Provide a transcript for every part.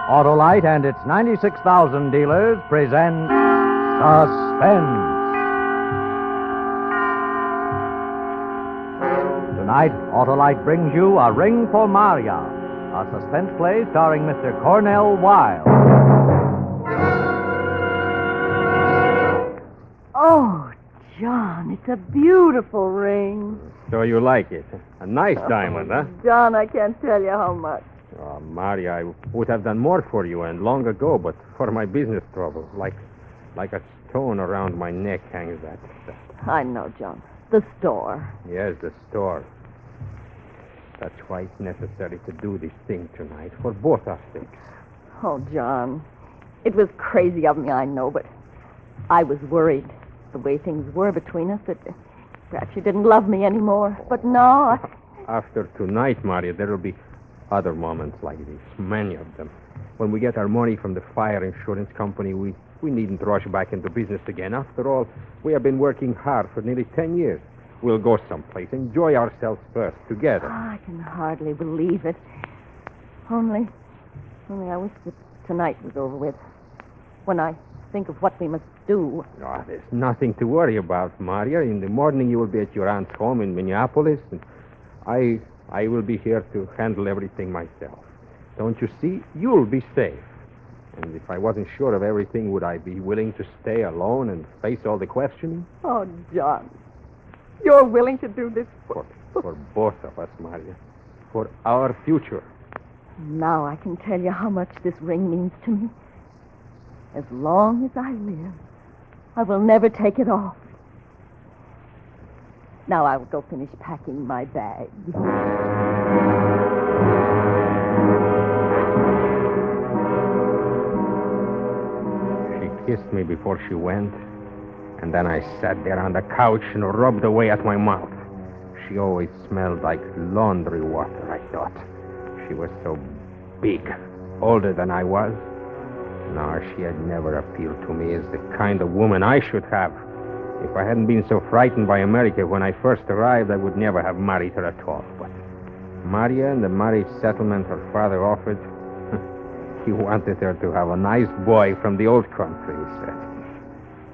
Autolite and its 96,000 dealers present Suspense. Tonight, Autolite brings you A Ring for Marya, a suspense play starring Mr. Cornel Wilde. Oh, John, it's a beautiful ring. So you like it? A nice diamond, huh? John, I can't tell you how much. Oh, Marya, I would have done more for you and long ago, but for my business trouble, like a stone around my neck hangs that stuff. I know, John. The store. Yes, the store. That's why it's necessary to do this thing tonight, for both our sakes. Oh, John, it was crazy of me, I know, but I was worried the way things were between us that perhaps you didn't love me anymore. But no, After tonight, Marya, there will be other moments like this, many of them. When we get our money from the fire insurance company, we needn't rush back into business again. After all, we have been working hard for nearly 10 years. We'll go someplace, enjoy ourselves first, together. I can hardly believe it. Only I wish that tonight was over with. When I think of what we must do. Oh, there's nothing to worry about, Marya. In the morning, you will be at your aunt's home in Minneapolis, and I will be here to handle everything myself. Don't you see? You'll be safe. And if I wasn't sure of everything, would I be willing to stay alone and face all the questioning? Oh, John, you're willing to do this For both of us, Marya. For our future. Now I can tell you how much this ring means to me. As long as I live, I will never take it off. Now I will go finish packing my bag. She kissed me before she went, and then I sat there on the couch and rubbed away at my mouth. She always smelled like laundry water, I thought. She was so big, older than I was. No, she had never appealed to me as the kind of woman I should have. If I hadn't been so frightened by America when I first arrived, I would never have married her at all. But Marya and the marriage settlement her father offered, he wanted her to have a nice boy from the old country, he said.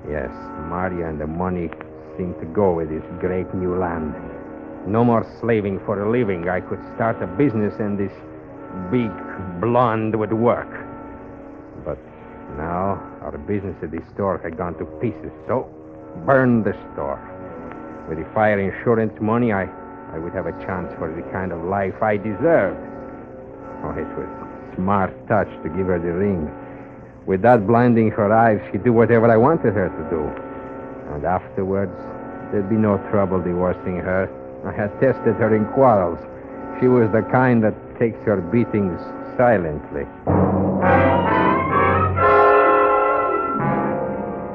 Yes, Marya and the money seemed to go with this great new land. No more slaving for a living. I could start a business and this big blonde would work. But now our business at the store had gone to pieces, so burn the store. With the fire insurance money, I would have a chance for the kind of life I deserved. Oh, it was a smart touch to give her the ring. With that blinding her eyes, she'd do whatever I wanted her to do. And afterwards, there'd be no trouble divorcing her. I had tested her in quarrels. She was the kind that takes her beatings silently.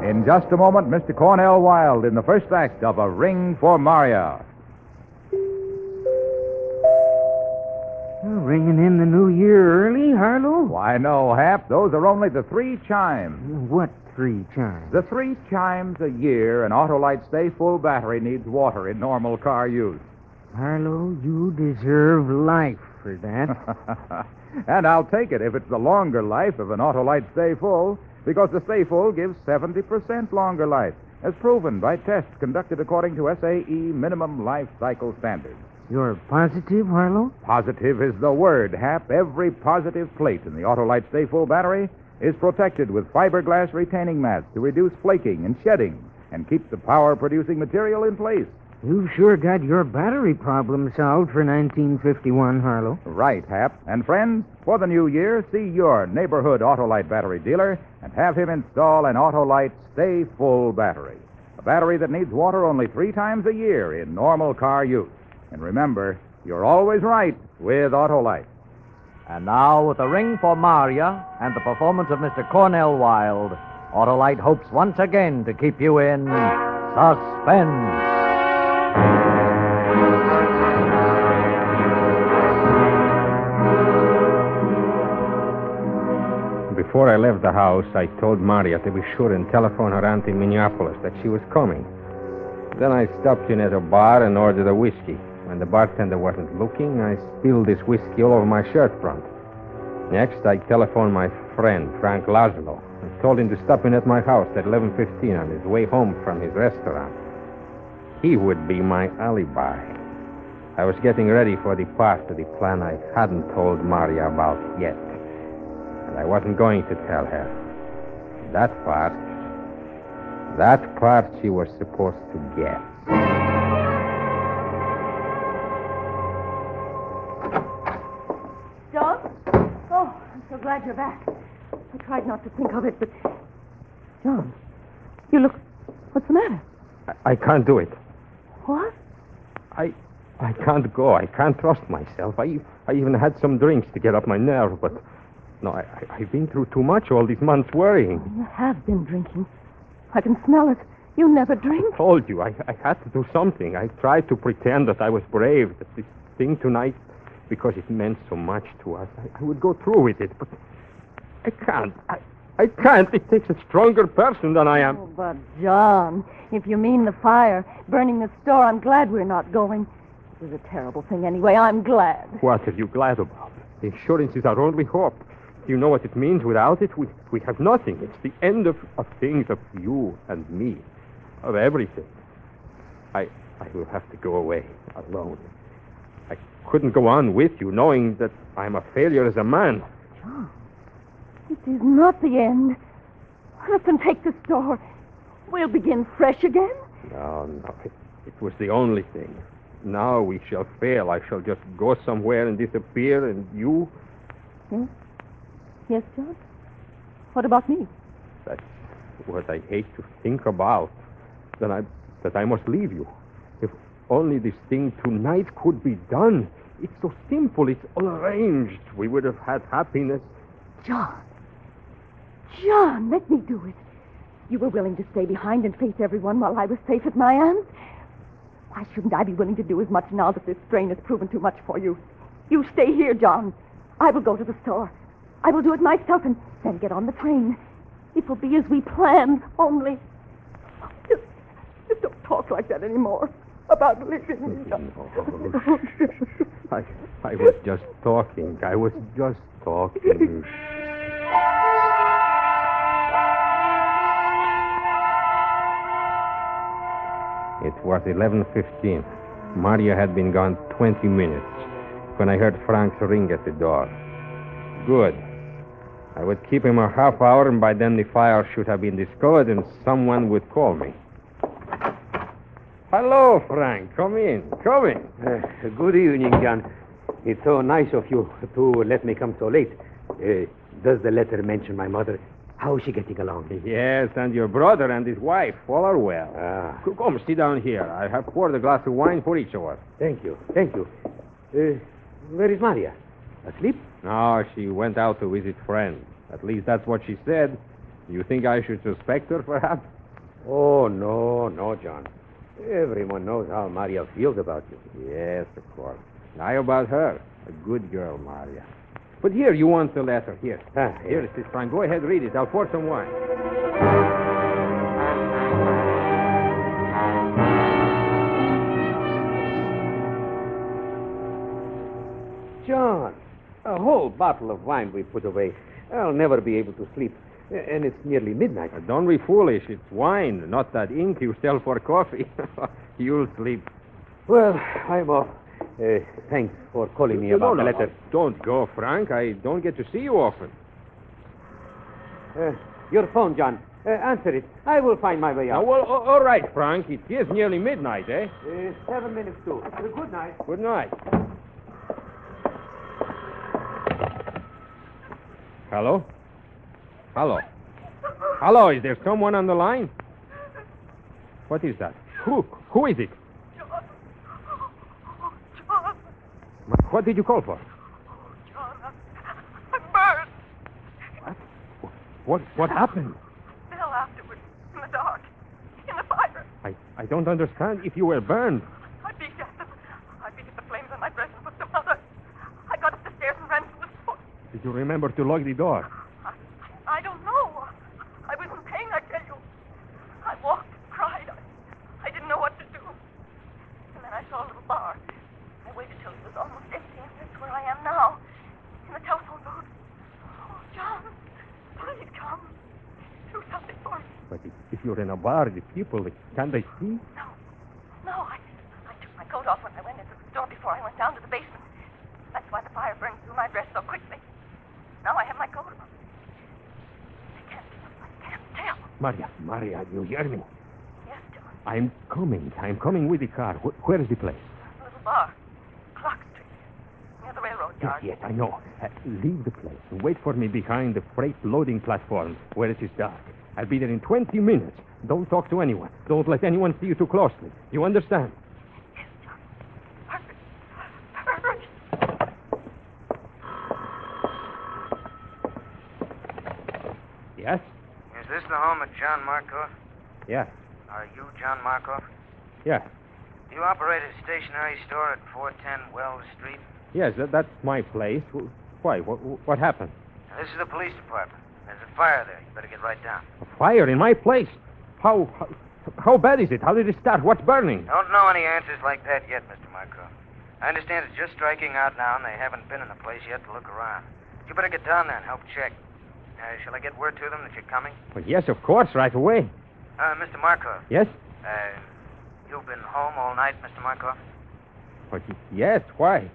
In just a moment, Mr. Cornel Wilde in the first act of A Ring for Marya. Ringing in the new year early, Harlow? Why, no, Hap. Those are only the 3 chimes. What 3 chimes? The 3 chimes a year an Autolite Stay Full battery needs water in normal car use. Harlow, you deserve life for that. And I'll take it if it's the longer life of an Autolite Stay Full, because the Stay Full gives 70% longer life, as proven by tests conducted according to SAE minimum life cycle standards. You're positive, Harlow? Positive is the word, Hap. Every positive plate in the Autolite Stay Full battery is protected with fiberglass retaining mats to reduce flaking and shedding and keep the power-producing material in place. You've sure got your battery problem solved for 1951, Harlow. Right, Hap. And friends, for the new year, see your neighborhood Autolite battery dealer and have him install an Autolite Stay Full battery. A battery that needs water only 3 times a year in normal car use. And remember, you're always right with Autolite. And now, with A Ring for Marya and the performance of Mr. Cornel Wilde, Autolite hopes once again to keep you in suspense. Before I left the house, I told Marya to be sure and telephone her aunt in Minneapolis that she was coming. Then I stopped in at a bar and ordered a whiskey. When the bartender wasn't looking, I spilled this whiskey all over my shirt front. Next, I telephoned my friend, Frank Laszlo, and told him to stop in at my house at 11:15 on his way home from his restaurant. He would be my alibi. I was getting ready for the part of the plan I hadn't told Marya about yet. And I wasn't going to tell her. That part she was supposed to get. John? Oh, I'm so glad you're back. I tried not to think of it, but... John, you look... What's the matter? I can't do it. What? I can't go. I can't trust myself. I even had some drinks to get up my nerve, but... No, I've been through too much all these months worrying. You have been drinking. I can smell it. You never drink. I told you, I had to do something. I tried to pretend that I was brave, that this thing tonight, because it meant so much to us, I would go through with it, but I can't. I can't. It takes a stronger person than I am. Oh, but, John, if you mean the fire, burning the store, I'm glad we're not going. It was a terrible thing anyway. I'm glad. What are you glad about? The insurance is our only hope. Do you know what it means? Without it, we have nothing. It's the end of things, of you and me, of everything. I will have to go away alone. I couldn't go on with you knowing that I'm a failure as a man. John, it is not the end. Listen, take the store. We'll begin fresh again. No. It was the only thing. Now we shall fail. I shall just go somewhere and disappear, and you... Yes? Yes, John? What about me? That's what I hate to think about. That I must leave you. If only this thing tonight could be done. It's so simple. It's all arranged. We would have had happiness. John, let me do it. You were willing to stay behind and face everyone while I was safe at my aunt's. Why shouldn't I be willing to do as much now that this strain has proven too much for you? You stay here, John. I will go to the store. I will do it myself and then get on the train. It will be as we planned, only... Just don't talk like that anymore about leaving me. No. I was just talking. It was 11:15. Marya had been gone 20 minutes when I heard Frank's ring at the door. Good. I would keep him a half hour, and by then the fire should have been discovered, and someone would call me. Hello, Frank. Come in. Good evening, John. It's so nice of you to let me come so late. Does the letter mention my mother? How is she getting along? Yes, and your brother and his wife all are well. Come, sit down here. I have poured a glass of wine for each of us. Thank you. Where is Marya? Asleep? No, she went out to visit friends. At least that's what she said. You think I should suspect her, perhaps? Oh, no, John. Everyone knows how Marya feels about you. Yes, of course. Now about her. A good girl, Marya. But here, you want the letter. Here. Here it is, Frank. Go ahead, read it. I'll pour some wine. John, a whole bottle of wine we put away. I'll never be able to sleep. And it's nearly midnight. Don't be foolish. It's wine, not that ink you sell for coffee. You'll sleep. Well, I'm off. Thanks for calling me about the letter. Don't go, Frank. I don't get to see you often. Your phone, John. Answer it. I will find my way out. Well, all right, Frank. It is nearly midnight, eh? 7 minutes to. Good night. Good night. Hello? Hello, is there someone on the line? What is that? Who is it? John. Oh, John. What did you call for? Oh, John, I'm burned. What happened? Fell afterwards, in the dark, in the fire. I don't understand. If you were burned. I beat at them. I beat at the flames on my breast and put them out. I got up the stairs and ran to the store. Did you remember to lock the door? I don't know. I was in pain, I tell you. I walked, cried. I didn't know what to do. And then I saw a little bar. I waited till it was almost empty, and that's where I am now, in the telephone booth. you're in a bar, the people, can they see? No, I took my coat off when I went into the store before I went down to the basement. That's why the fire burned through my dress so quickly. Now I have my coat on. I can't tell. Marya, you hear me? Yes, John. I'm coming with the car. Where is the place? A little bar. Clock Street. Near the railroad yard. Yes, I know. Leave the place and wait for me behind the freight loading platform where it is dark. I'll be there in 20 minutes. Don't talk to anyone. Don't let anyone see you too closely. You understand? Yes, John. Perfect. Yes? Is this the home of John Markov? Yes. Are you John Markov? Yes. Do you operate a stationery store at 410 Wells Street? Yes, that's my place. Why? What happened? Now, this is the police department. There's a fire there. You better get right down. A fire in my place? How bad is it? How did it start? What's burning? Don't know any answers like that yet, Mr. Markov. I understand it's just striking out now, and they haven't been in the place yet to look around. You better get down there and help check. Shall I get word to them that you're coming? Well, yes, of course, right away. Mr. Markov. Yes? You've been home all night, Mr. Markov? Well, yes, why?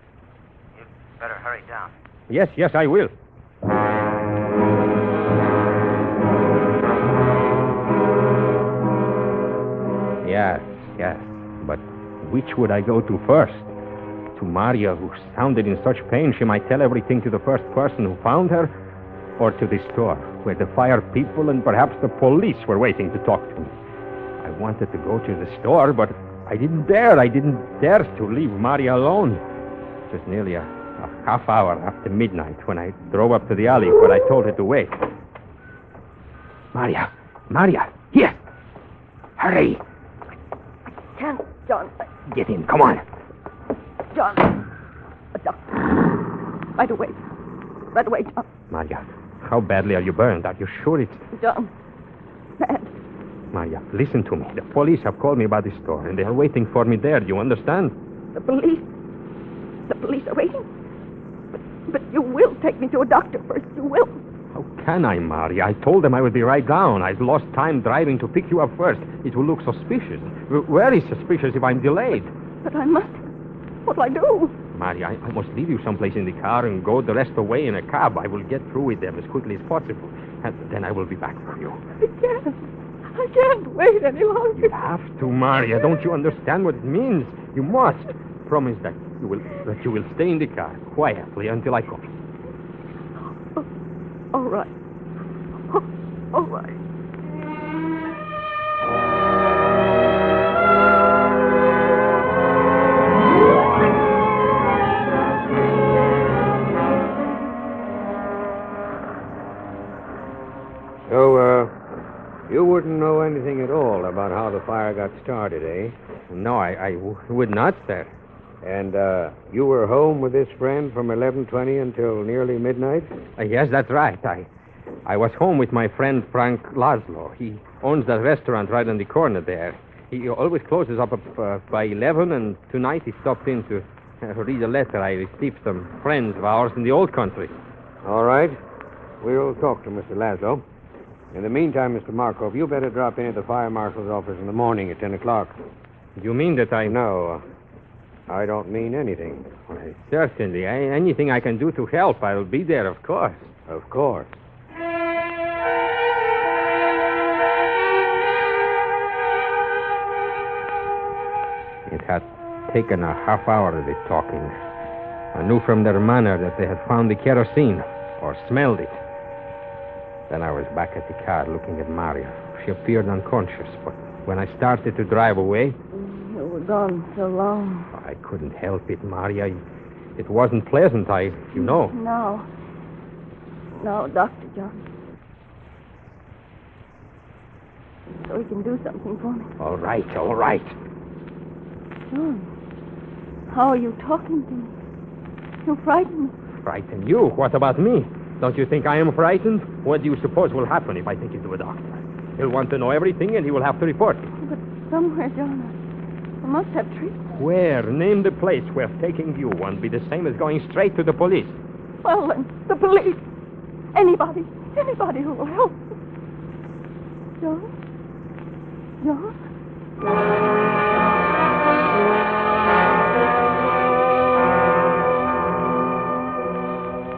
You'd better hurry down. Yes, I will. Yes. But which would I go to first? To Marya, who sounded in such pain she might tell everything to the first person who found her? Or to the store, where the fire people and perhaps the police were waiting to talk to me? I wanted to go to the store, but I didn't dare. I didn't dare to leave Marya alone. It was nearly a half hour after midnight when I drove up to the alley where I told her to wait. Marya, here. Hurry. I can't, John. Get in, come on. John. A doctor. Right away, John. Marya, how badly are you burned? Are you sure it's... John. Bad. Marya, listen to me. The police have called me about the store, and they are waiting for me there. Do you understand? The police are waiting? But you will take me to a doctor first. You will. How can I, Marya? I told them I would be right down. I've lost time driving to pick you up first. It will look suspicious. Very suspicious if I'm delayed. But I must. What'll I do? Marya, I must leave you someplace in the car and go the rest away in a cab. I will get through with them as quickly as possible. And then I will be back for you. I can't wait any longer. You have to, Marya. Don't you understand what it means? You must. Promise that you will stay in the car quietly until I come. All right. All right. So, you wouldn't know anything at all about how the fire got started, eh? No, I would not, sir. And, you were home with this friend from 11:20 until nearly midnight? Yes, that's right. I was home with my friend Frank Laszlo. He owns that restaurant right on the corner there. He always closes up by 11, and tonight he stopped in to read a letter I received from friends of ours in the old country. All right. We'll talk to Mr. Laszlo. In the meantime, Mr. Markov, you better drop in at the fire marshal's office in the morning at 10 o'clock. You mean that I... No, I don't mean anything. Well, certainly. Anything I can do to help, I'll be there, of course. Of course. It had taken a half hour of the talking. I knew from their manner that they had found the kerosene, or smelled it. Then I was back at the car looking at Marya. She appeared unconscious, but when I started to drive away... You were gone so long. I couldn't help it, Marya. It wasn't pleasant, you know. No, Dr. John. So he can do something for me. All right. John, how are you talking to me? You frighten me. Frighten you? What about me? Don't you think I am frightened? What do you suppose will happen if I take you to a doctor? He'll want to know everything, and he will have to report me. But somewhere, John, I must have treatment. Where? Name the place where taking you won't be the same as going straight to the police. Well, then, the police. Anybody who will help. John? John?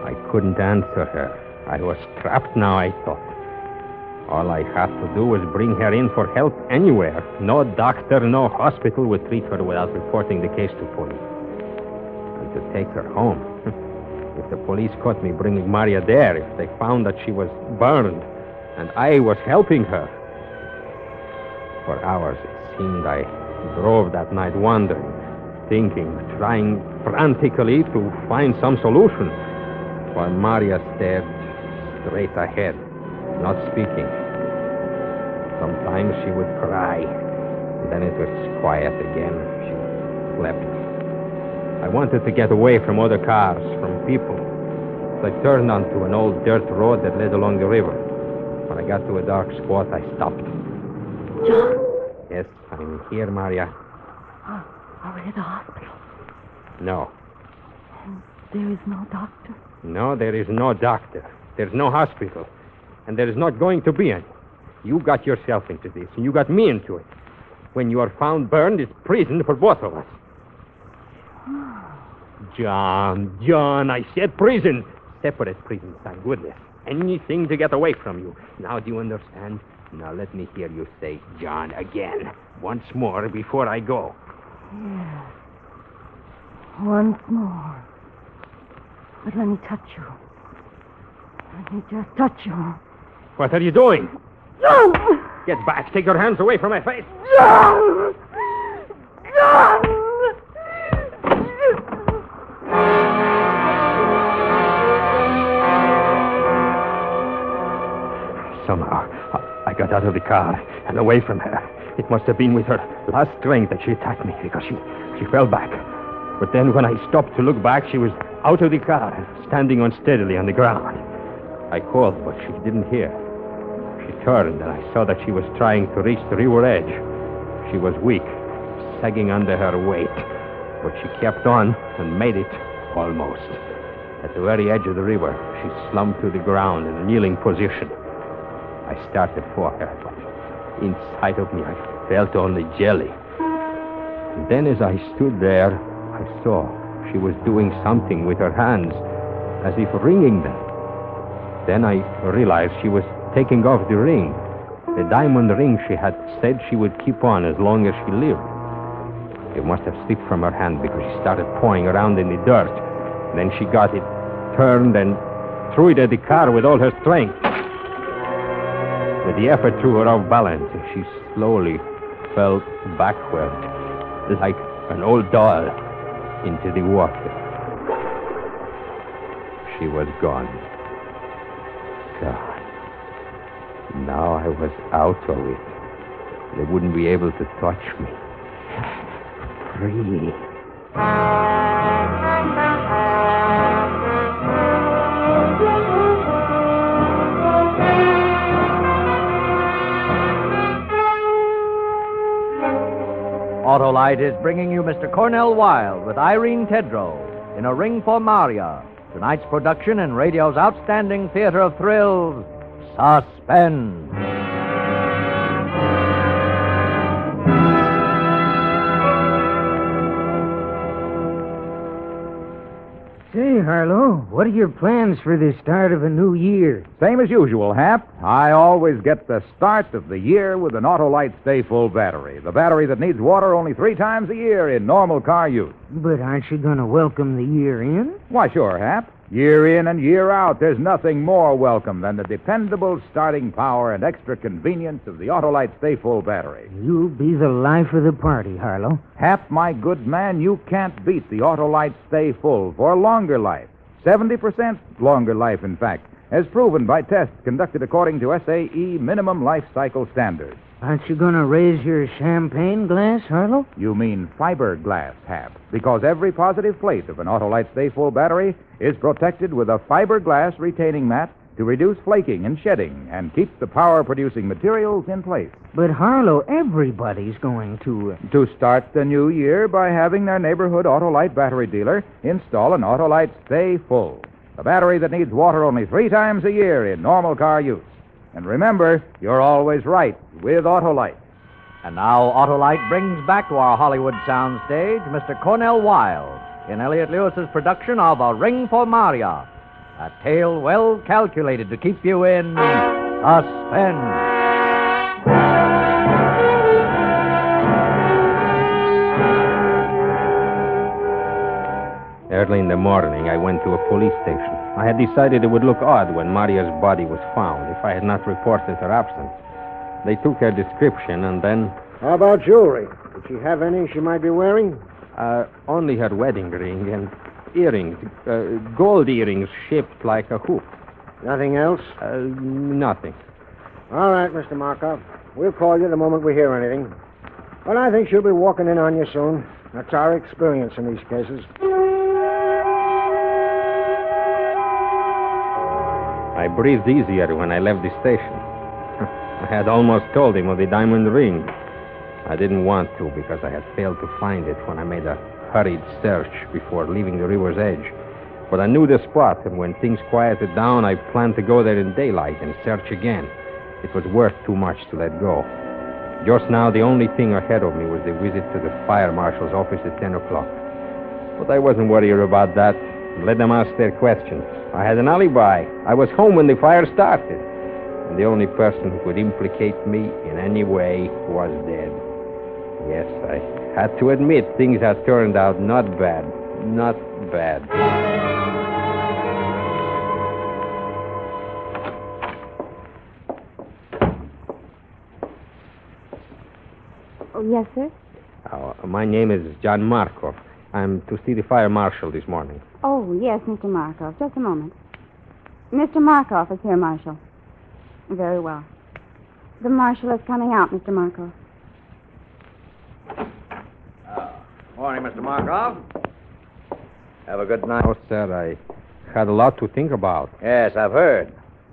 I couldn't answer her. I was trapped now, I thought. All I had to do was bring her in for help anywhere. No doctor, no hospital would treat her without reporting the case to police. And to take her home. If the police caught me bringing Marya there, if they found that she was burned and I was helping her. For hours, it seemed, I drove that night wandering, thinking, trying frantically to find some solution, while Marya stared straight ahead, not speaking. Sometimes she would cry, and then it was quiet again. She slept. I wanted to get away from other cars, from people. So I turned onto an old dirt road that led along the river. When I got to a dark spot, I stopped. John? Yes, I'm here, Marya. Are we at the hospital? No. And there is no doctor? No, there is no doctor. There's no hospital. And there is not going to be any. You got yourself into this, and you got me into it. When you are found burned, it's prison for both of us. John, I said prison. Separate prison, thank goodness. Anything to get away from you. Now, do you understand? Now, let me hear you say John again. Once more before I go. Yes. Once more. But let me touch you. Let me just touch you. What are you doing? John! Get back. Take your hands away from my face. John! John! Somehow, I got out of the car and away from her. It must have been with her last strength that she attacked me, because she fell back. But then when I stopped to look back, she was out of the car, standing unsteadily on the ground. I called, but she didn't hear. She turned, and I saw that she was trying to reach the river edge. She was weak, sagging under her weight, but she kept on and made it almost. At the very edge of the river, she slumped to the ground in a kneeling position. I started for her, but inside of me I felt only jelly. And then as I stood there, I saw she was doing something with her hands, as if wringing them. Then I realized she was taking off the ring, the diamond ring she had said she would keep on as long as she lived. It must have slipped from her hand because she started pawing around in the dirt. Then she got it, turned, and threw it at the car with all her strength. With the effort threw her off balance, and she slowly fell backward, like an old doll, into the water. She was gone. God. Now I was out of it. They wouldn't be able to touch me. Free. Autolite is bringing you Mr. Cornel Wilde with Irene Tedrow in A Ring for Marya, tonight's production in radio's outstanding theater of thrills, Suspense. Say, Harlow, what are your plans for the start of a new year? Same as usual, Hap. I always get the start of the year with an Autolite Stay Full battery. The battery that needs water only 3 times a year in normal car use. But aren't you going to welcome the year in? Why, sure, Hap. Year in and year out, there's nothing more welcome than the dependable starting power and extra convenience of the Autolite Stay Full battery. You'll be the life of the party, Harlow. Hap, my good man, you can't beat the Autolite Stay Full for longer life. 70% longer life, in fact, as proven by tests conducted according to SAE minimum life cycle standards. Aren't you going to raise your champagne glass, Harlow? You mean fiberglass, Hap, because every positive plate of an Autolite Stay Full battery is protected with a fiberglass retaining mat to reduce flaking and shedding and keep the power-producing materials in place. But, Harlow, everybody's going to start the new year by having their neighborhood Autolite battery dealer install an Autolite Stay Full, a battery that needs water only 3 times a year in normal car use. And remember, you're always right with Autolite. And now Autolite brings back to our Hollywood soundstage Mr. Cornel Wilde in Elliot Lewis's production of A Ring for Marya, a tale well calculated to keep you in suspense. Early in the morning, I went to a police station. I had decided it would look odd when Marya's body was found if I had not reported her absence. They took her description and then... How about jewelry? Did she have any she might be wearing? Only her wedding ring and earrings, gold earrings shaped like a hoop. Nothing else? Nothing. All right, Mr. Markov. We'll call you the moment we hear anything. But I think she'll be walking in on you soon. That's our experience in these cases. I breathed easier when I left the station. I had almost told him of the diamond ring. I didn't want to because I had failed to find it when I made a hurried search before leaving the river's edge. But I knew the spot, and when things quieted down, I planned to go there in daylight and search again. It was worth too much to let go. Just now, the only thing ahead of me was the visit to the fire marshal's office at 10 o'clock. But I wasn't worried about that. Let them ask their questions. I had an alibi. I was home when the fire started. And the only person who could implicate me in any way was dead. Yes, I had to admit things had turned out not bad. Not bad. Oh, yes, sir? My name is John Markov. I'm to see the fire marshal this morning. Oh, yes, Mr. Markov. Just a moment. Mr. Markov is here, Marshal. Very well. The marshal is coming out, Mr. Markov. Morning, Mr. Markov. Have a good night. Oh, sir, I had a lot to think about. Yes, I've heard.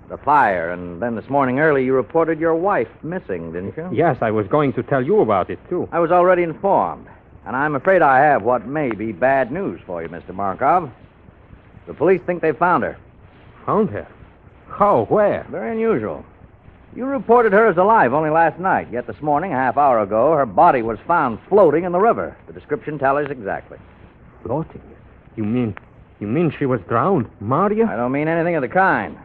The fire, and then this morning early you reported your wife missing, didn't you? Yes, I was going to tell you about it, too. I was already informed, and I'm afraid I have what may be bad news for you, Mr. Markov. The police think they found her. Found her? How? Where? Very unusual. You reported her as alive only last night, yet this morning, a half hour ago, her body was found floating in the river. The description tallies exactly. Floating? You mean she was drowned? Marya? I don't mean anything of the kind.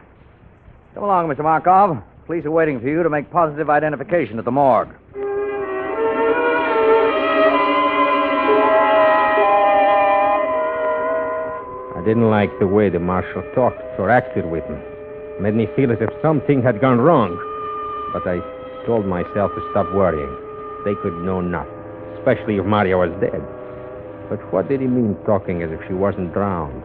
Come along, Mr. Markov. Police are waiting for you to make positive identification at the morgue. I didn't like the way the marshal talked or acted with me. It made me feel as if something had gone wrong. But I told myself to stop worrying. They could know nothing, especially if Marya was dead. But what did he mean talking as if she wasn't drowned?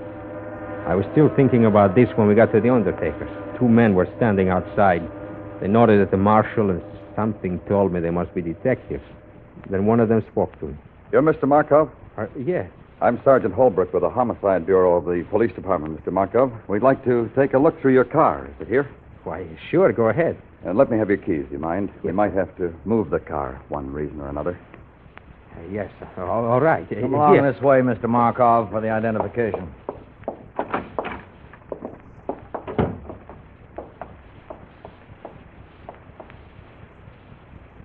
I was still thinking about this when we got to the undertaker's. 2 men were standing outside. They nodded at the marshal, and something told me they must be detectives. Then one of them spoke to me. You're Mr. Markov? Yes. I'm Sergeant Holbrook with the Homicide Bureau of the Police Department, Mr. Markov. We'd like to take a look through your car. Is it here? Why, sure, go ahead. And let me have your keys, you mind? We might have to move the car, one reason or another. Yes, all right. Come along this way, Mr. Markov, for the identification.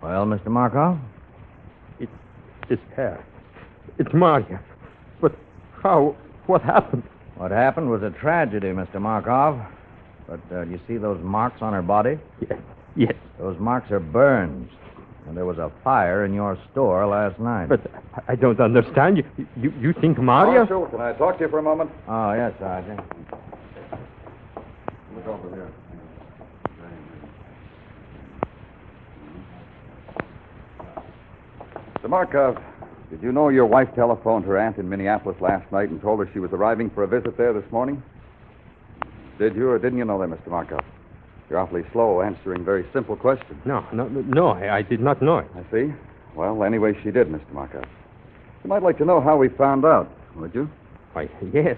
Well, Mr. Markov? It's her. It's Marya. But how? What happened? What happened was a tragedy, Mr. Markov. But do you see those marks on her body? Yes. Those marks are burns. And there was a fire in your store last night. But I don't understand. You think Marya? Marshal, can I talk to you for a moment? Oh, yes, Sergeant. Look over here. Mr. Markov, did you know your wife telephoned her aunt in Minneapolis last night and told her she was arriving for a visit there this morning? Did you or didn't you know that, Mr. Markov? You're awfully slow answering very simple questions. No, I did not know it. I see. Well, anyway, she did, Mr. Markov. You might like to know how we found out, would you? Why, yes.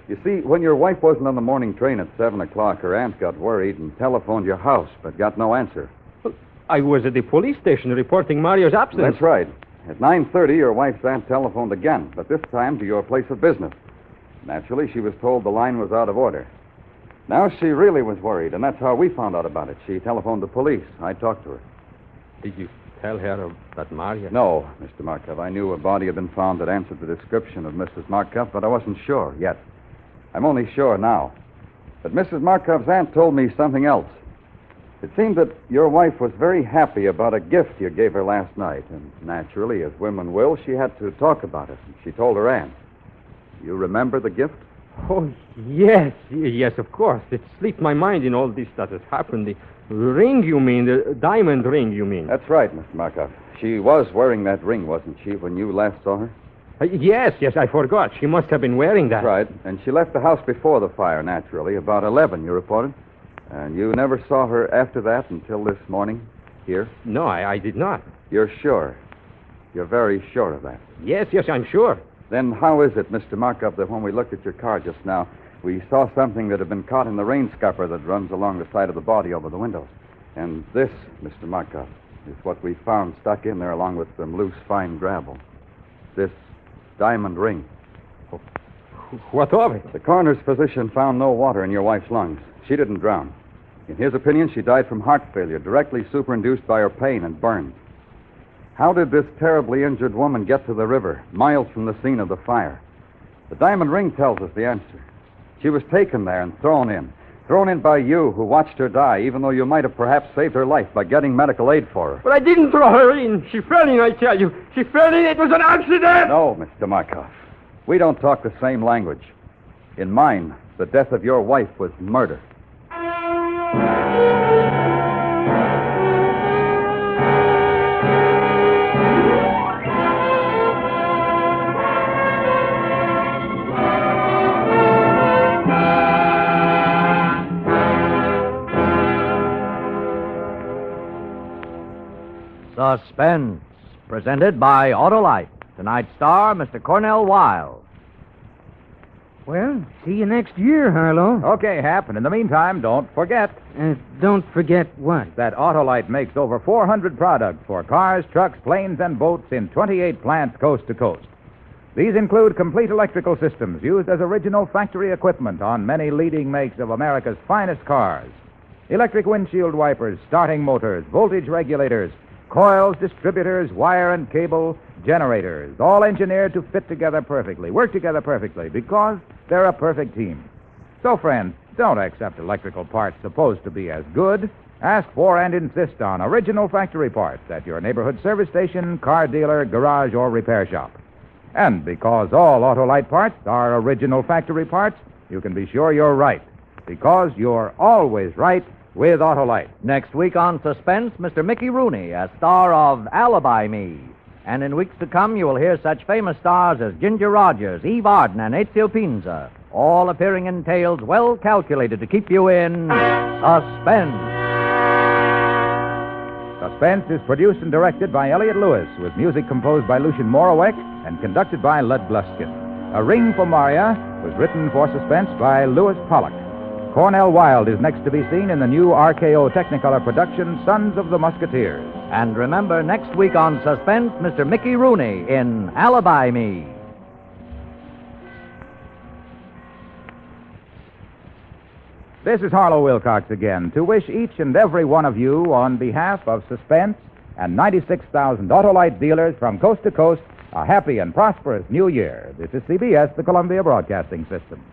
You see, when your wife wasn't on the morning train at 7 o'clock, her aunt got worried and telephoned your house, but got no answer. Well, I was at the police station reporting Marya's absence. That's right. At 9:30, your wife's aunt telephoned again, but this time to your place of business. Naturally, she was told the line was out of order. Now she really was worried, and that's how we found out about it. She telephoned the police. I talked to her. tell her that Marya? No, Mr. Markov. I knew a body had been found that answered the description of Mrs. Markov, but I wasn't sure yet. I'm only sure now. But Mrs. Markov's aunt told me something else. It seemed that your wife was very happy about a gift you gave her last night, and naturally, as women will, she had to talk about it. She told her aunt. You remember the gift? Oh, yes. Yes, of course. It slipped my mind in all this that has happened. The ring, you mean? The diamond ring, you mean? That's right, Mr. Markov. She was wearing that ring, wasn't she, when you last saw her? Yes, I forgot. She must have been wearing that. That's right. And she left the house before the fire, naturally, about 11, you reported. And you never saw her after that until this morning, here? No, I did not. You're sure? You're very sure of that? Yes, I'm sure. Then how is it, Mr. Markov, that when we looked at your car just now, we saw something that had been caught in the rain scupper that runs along the side of the body over the windows? And this, Mr. Markov, is what we found stuck in there along with some loose, fine gravel. This diamond ring. What of it? The coroner's physician found no water in your wife's lungs. She didn't drown. In his opinion, she died from heart failure, directly superinduced by her pain and burns. How did this terribly injured woman get to the river, miles from the scene of the fire? The diamond ring tells us the answer. She was taken there and thrown in. Thrown in by you, who watched her die, even though you might have perhaps saved her life by getting medical aid for her. But I didn't throw her in. She fell in, I tell you. She fell in. It was an accident. No, Mr. Markov. We don't talk the same language. In mine, the death of your wife was murder. Suspense, presented by Autolite. Tonight's star, Mr. Cornel Wilde. Well, see you next year, Harlow. Okay, Hap, and in the meantime, don't forget Don't forget what? that Autolite makes over 400 products for cars, trucks, planes, and boats in 28 plants coast to coast. These include complete electrical systems used as original factory equipment on many leading makes of America's finest cars. Electric windshield wipers, starting motors, voltage regulators, coils, distributors, wire and cable, generators, all engineered to fit together perfectly, work together perfectly, because they're a perfect team. So, friends, don't accept electrical parts supposed to be as good. Ask for and insist on original factory parts at your neighborhood service station, car dealer, garage, or repair shop. And because all Autolite parts are original factory parts, you can be sure you're right, because you're always right with Autolite. Next week on Suspense, Mr. Mickey Rooney, as star of Alibi Me. And in weeks to come, you will hear such famous stars as Ginger Rogers, Eve Arden, and Ezio Pinza, all appearing in tales well calculated to keep you in suspense. Suspense is produced and directed by Elliott Lewis, with music composed by Lucien Morawek and conducted by Lud Gluskin. A Ring for Marya was written for Suspense by Louis Pollock. Cornel Wilde is next to be seen in the new RKO Technicolor production, Sons of the Musketeers. And remember, next week on Suspense, Mr. Mickey Rooney in Alibi Me. This is Harlow Wilcox again to wish each and every one of you, on behalf of Suspense and 96,000 Autolite dealers from coast to coast, a happy and prosperous new year. This is CBS, the Columbia Broadcasting System.